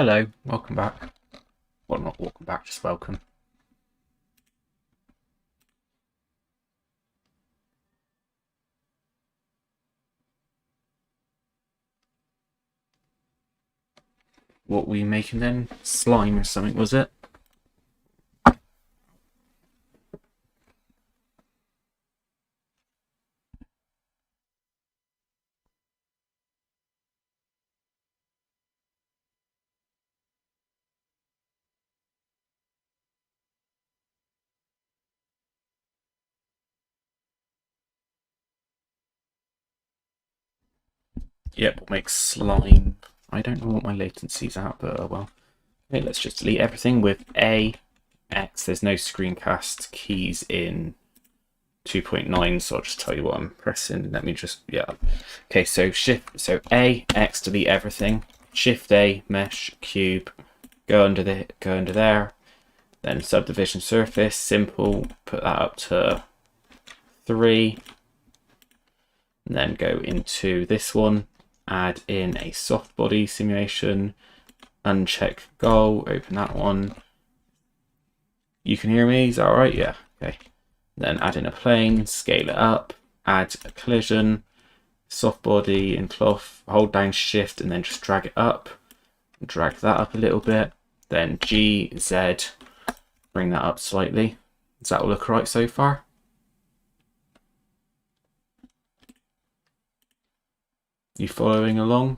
Hello, welcome back. Well, not welcome back, just welcome. What were you making then? Slime or something, was it? Yep, what makes slime? I don't know what my latency's at, but oh well. Okay, let's just delete everything with A, X. There's no screencast keys in 2.9, so I'll just tell you what I'm pressing. Let me just, yeah. Okay, so A, X, delete everything. Shift A, mesh, cube, go under there. Then subdivision surface, simple, put that up to 3. And then go into this one, add in a soft body simulation, uncheck goal, open that one. You can hear me, is that alright? Yeah, okay. Then add in a plane, scale it up, add a collision, soft body in cloth, hold down shift and then just drag it up. Drag that up a little bit. Then G, Z, bring that up slightly. Does that all look right so far? You following along?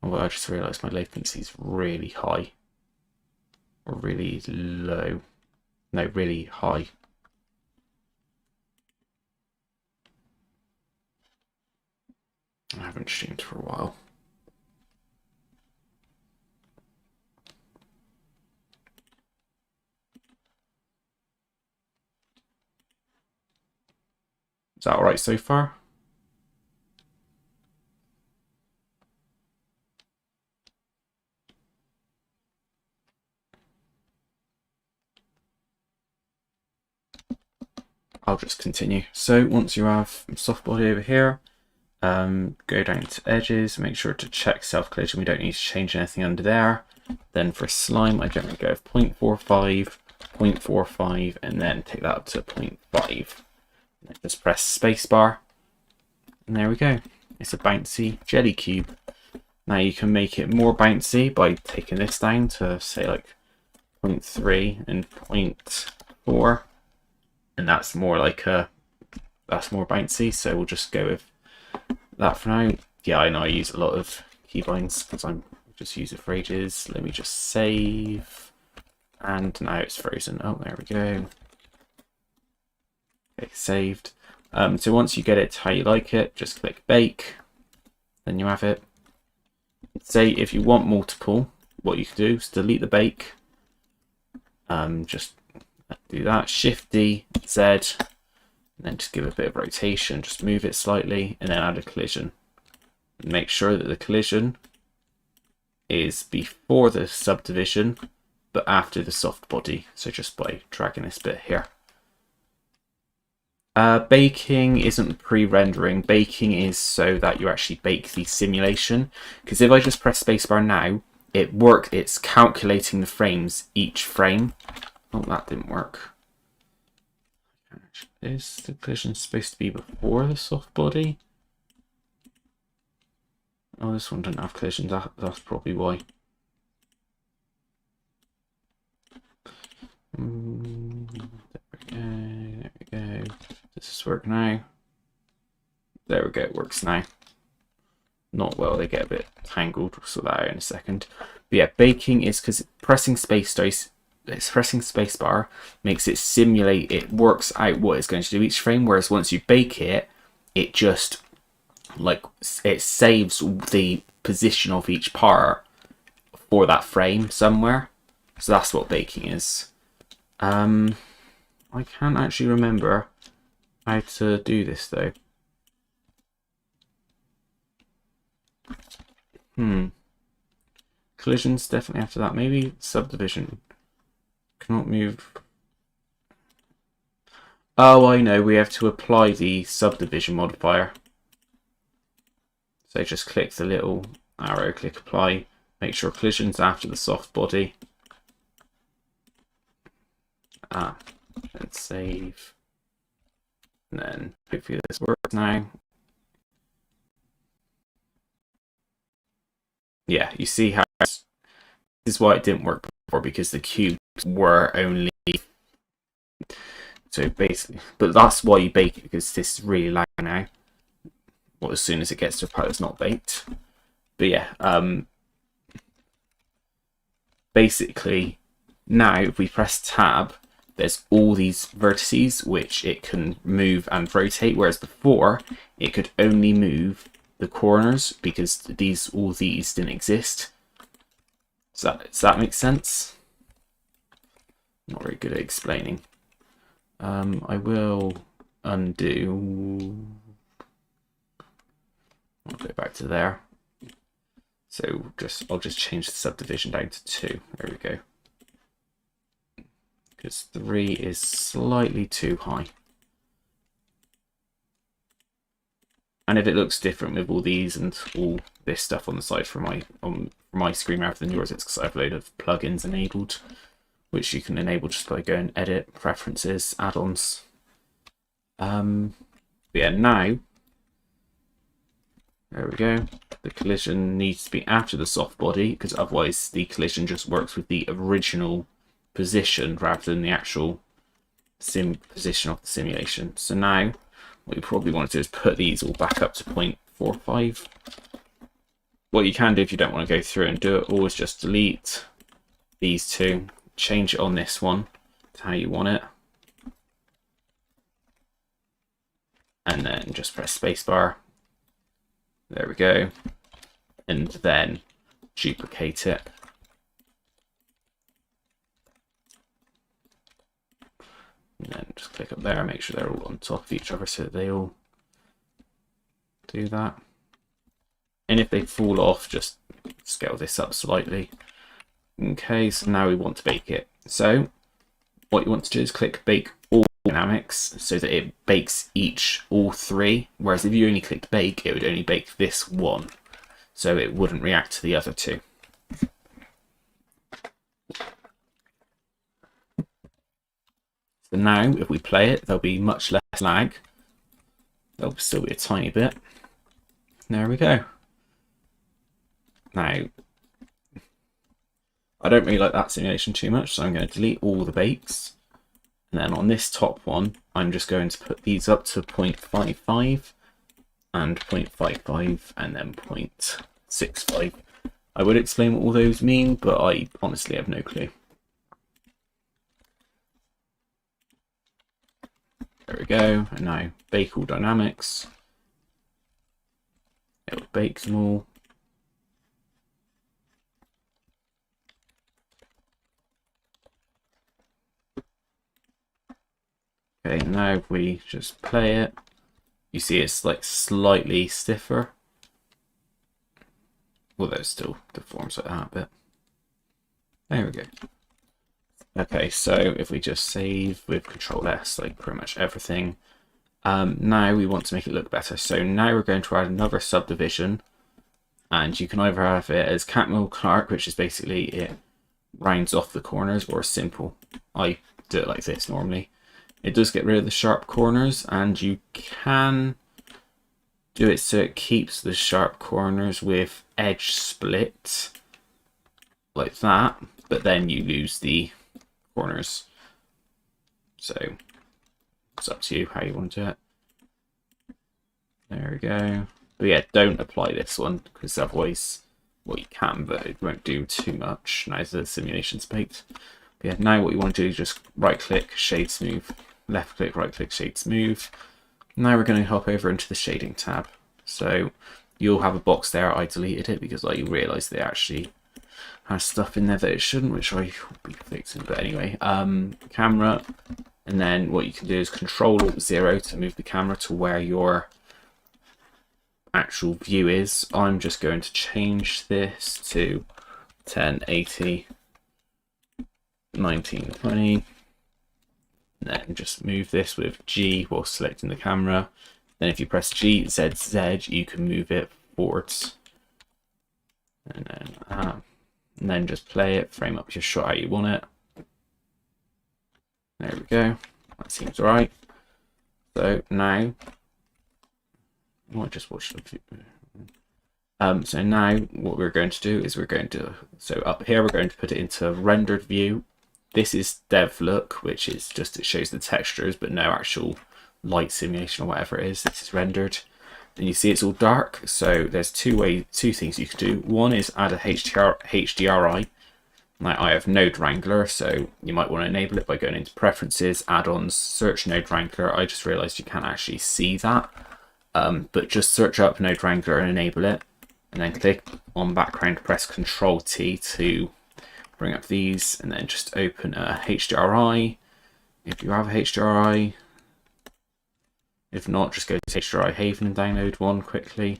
Oh, I just realised my latency is really high. Or really low. No, really high. I haven't streamed for a while. Is that alright so far? I'll just continue. So once you have soft body over here, go down to edges, make sure to check self collision. We don't need to change anything under there. Then for slime, I generally go with 0.45, 0.45, and then take that up to 0.5. And just press spacebar, and there we go. It's a bouncy jelly cube. Now you can make it more bouncy by taking this down to say like 0.3 and 0.4. And that's more like that's more bouncy, so we'll just go with that for now. Yeah, I know I use a lot of keybinds because I'm just use it for ages. Let me just save, and now it's frozen. Oh, there we go. Okay, saved. So once you get it how you like it, just click bake, then you have it. Say if you want multiple, what you can do is delete the bake. Just do that, Shift D, Z, and then just give it a bit of rotation, just move it slightly, and then add a collision. Make sure that the collision is before the subdivision, but after the soft body. So just by dragging this bit here. Baking isn't pre-rendering. Baking is so that you actually bake the simulation. Because if I just press spacebar now, it's calculating the frames each frame. Oh, that didn't work. Is the collision supposed to be before the soft body? Oh, this one doesn't have collisions. That's probably why. There we go. There we go. Does this work now? There we go. It works now. Not well. They get a bit tangled. We'll sort that out in a second. But yeah, baking is because pressing spacebar makes it simulate, it works out what it's going to do each frame, whereas once you bake it, it just it saves the position of each part for that frame somewhere. So that's what baking is. I can't actually remember how to do this though. Collisions definitely after that. Maybe subdivision. Cannot move. Oh, I know. We have to apply the subdivision modifier. So just click the little arrow, click apply, make sure collision's after the soft body. And save. And then hopefully this works now. Yeah, you see how this is why it didn't work before, because the cubes were only, so basically, but that's why you bake it, because this is really lag now. Well, as soon as it gets to a part that's not baked. But yeah, basically now if we press tab, there's all these vertices which it can move and rotate, whereas before it could only move the corners because all these didn't exist. Does that make sense? Not very good at explaining. I will undo. I'll go back to there. So I'll just change the subdivision down to 2. There we go. Because 3 is slightly too high. And if it looks different with all these and all this stuff on the side for my screen rather than yours, it's because I have a load of plugins enabled, which you can enable just by going edit, preferences, add-ons. But yeah, now, there we go. The collision needs to be after the soft body, because otherwise the collision just works with the original position rather than the actual position of the simulation. So now what you probably want to do is put these all back up to 0.45. What you can do if you don't want to go through and do it all is just delete these two, change it on this one to how you want it, and then just press spacebar. There we go, and then duplicate it. And then just click up there, make sure they're all on top of each other so that they all do that. And if they fall off, just scale this up slightly. Okay, so now we want to bake it. So what you want to do is click bake all dynamics so that it bakes all 3. Whereas if you only clicked bake, it would only bake this one. So it wouldn't react to the other 2. So now, if we play it, there'll be much less lag. There'll still be a tiny bit. There we go. Now, I don't really like that simulation too much, so I'm going to delete all the bakes. And then on this top one, I'm just going to put these up to 0.55 and 0.55 and then 0.65. I would explain what all those mean, but I honestly have no clue. There we go, and now bake all dynamics. It will bake them all. Okay, now if we just play it, you see it's like slightly stiffer. Although it still deforms like that a bit. There we go. Okay, so if we just save with Control S, like pretty much everything, now we want to make it look better. So now we're going to add another subdivision, and you can either have it as Catmull Clark, which is basically it rounds off the corners, or simple. I do it like this normally. It does get rid of the sharp corners, and you can do it so it keeps the sharp corners with edge split, like that, but then you lose the corners. So it's up to you how you want to do it. There we go. But yeah, don't apply this one, because otherwise, well, you can, but it won't do too much now the simulation's baked. But yeah, now what you want to do is just right click, shade smooth, left click, right click, shade smooth. Now we're going to hop over into the shading tab. So you'll have a box there. I deleted it because I realized they actually has stuff in there that it shouldn't, which I will be fixing. But anyway, camera, and then what you can do is Control-Alt-0 to move the camera to where your actual view is. I'm just going to change this to 1080, 1920, and then just move this with G while selecting the camera. Then if you press G, Z, Z, you can move it forwards. and then just play it, frame up your shot how you want it. There we go. That seems right. So now, I just watched a few. So now what we're going to do is so up here we're going to put it into rendered view. This is dev look, which is just, it shows the textures but no actual light simulation or whatever it is. This is rendered. And you see it's all dark. So there's two things you could do. One is add a HDRI. Now I have Node Wrangler, so you might want to enable it by going into Preferences, Add-ons, search Node Wrangler. I just realized you can't actually see that. But just search up Node Wrangler and enable it. And then click on background, press Ctrl-T to bring up these, and then just open a HDRI. If you have a HDRI, if not, just go to HDRI Haven and download one quickly.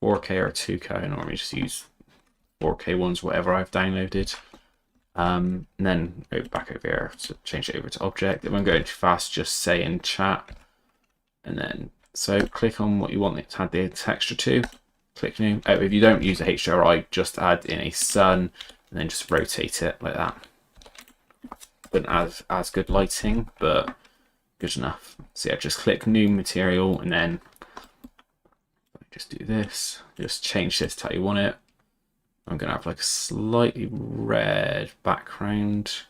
4K or 2K, I normally just use 4K ones, whatever I've downloaded. And then go back over here to change it over to object. If I'm going too fast, just say in chat. And then, so click on what you want it to add the texture to. Click new. If you don't use a HDRI, just add in a sun and then just rotate it like that. Wouldn't have as good lighting, but good enough. So yeah, just click new material and then just do this. Just change this to how you want it. I'm gonna have like a slightly red background,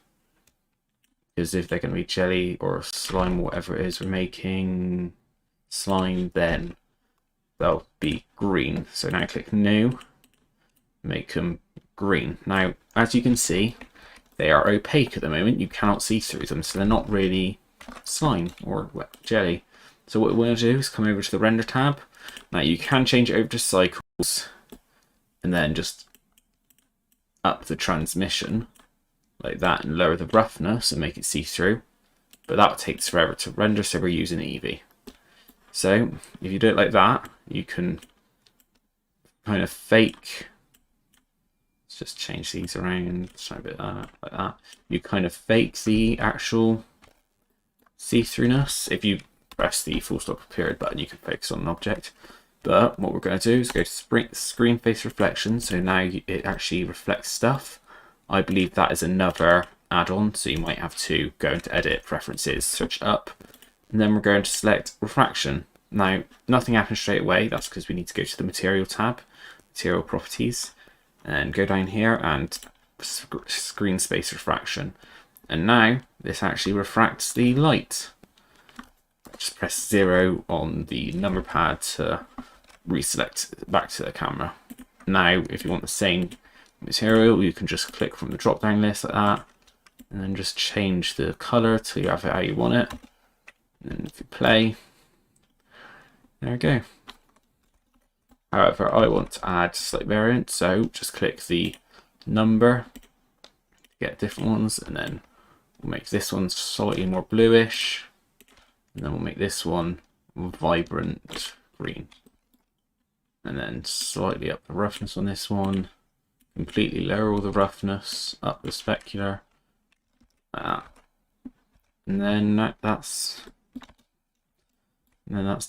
because if they're gonna be jelly or slime or whatever it is we're making slime, then they'll be green. So now click new, make them green. Now, as you can see, they are opaque at the moment. You cannot see through them, so they're not really slime or wet jelly. So what we want to do is come over to the render tab. Now you can change it over to cycles and then just up the transmission like that and lower the roughness and make it see-through. But that takes forever to render, so we're using Eevee. So if you do it like that, you can kind of fake. Let's just change these around, try a bit like that. You kind of fake the actual see-throughness. If you press the full stop period button, you can focus on an object. But what we're going to do is go to screen face reflection. So now it actually reflects stuff. I believe that is another add-on, so you might have to go into edit, preferences, search up, and then we're going to select refraction. Now, nothing happens straight away. That's because we need to go to the material tab, material properties, and go down here and screen space refraction. And now this actually refracts the light. Just press 0 on the number pad to reselect back to the camera. Now, if you want the same material, you can just click from the drop down list like that, and then just change the color to have it how you want it. And if you play, there we go. However, I want to add slight variant, so just click the number to get different ones, and then we'll make this one slightly more bluish, and then we'll make this one vibrant green, and then slightly up the roughness on this one, completely lower all the roughness, up the specular, like that. And then that's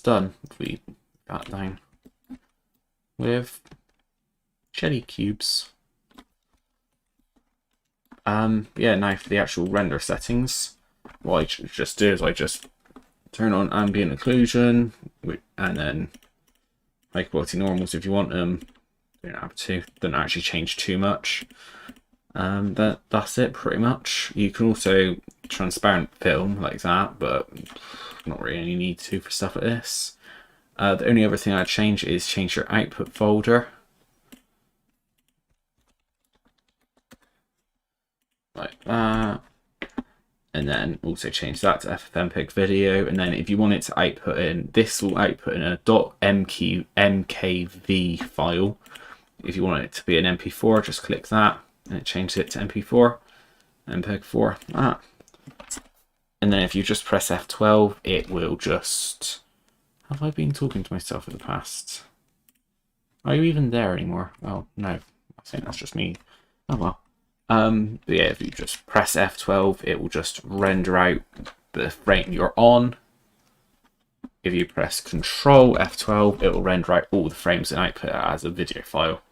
done. If we got down with jelly cubes. Yeah, now for the actual render settings, what I just do is I just turn on ambient occlusion, and then high quality normals if you want them. Don't have to. Don't actually change too much. That's it pretty much. You can also transparent film like that, but not really any need to for stuff like this. The only other thing I'd change is change your output folder. Like that. And then also change that to FFmpeg video. And then if you want it to output in, this will output in a .mkv file. If you want it to be an MP4, just click that and it changes it to MP4, MPEG-4, that. And then if you just press F12, it will just... Have I been talking to myself in the past? Are you even there anymore? Oh, no. I think that's just me. Oh, well. But yeah, if you just press F12, it will just render out the frame you're on. if you press Control F12, it will render out all the frames and output it as a video file.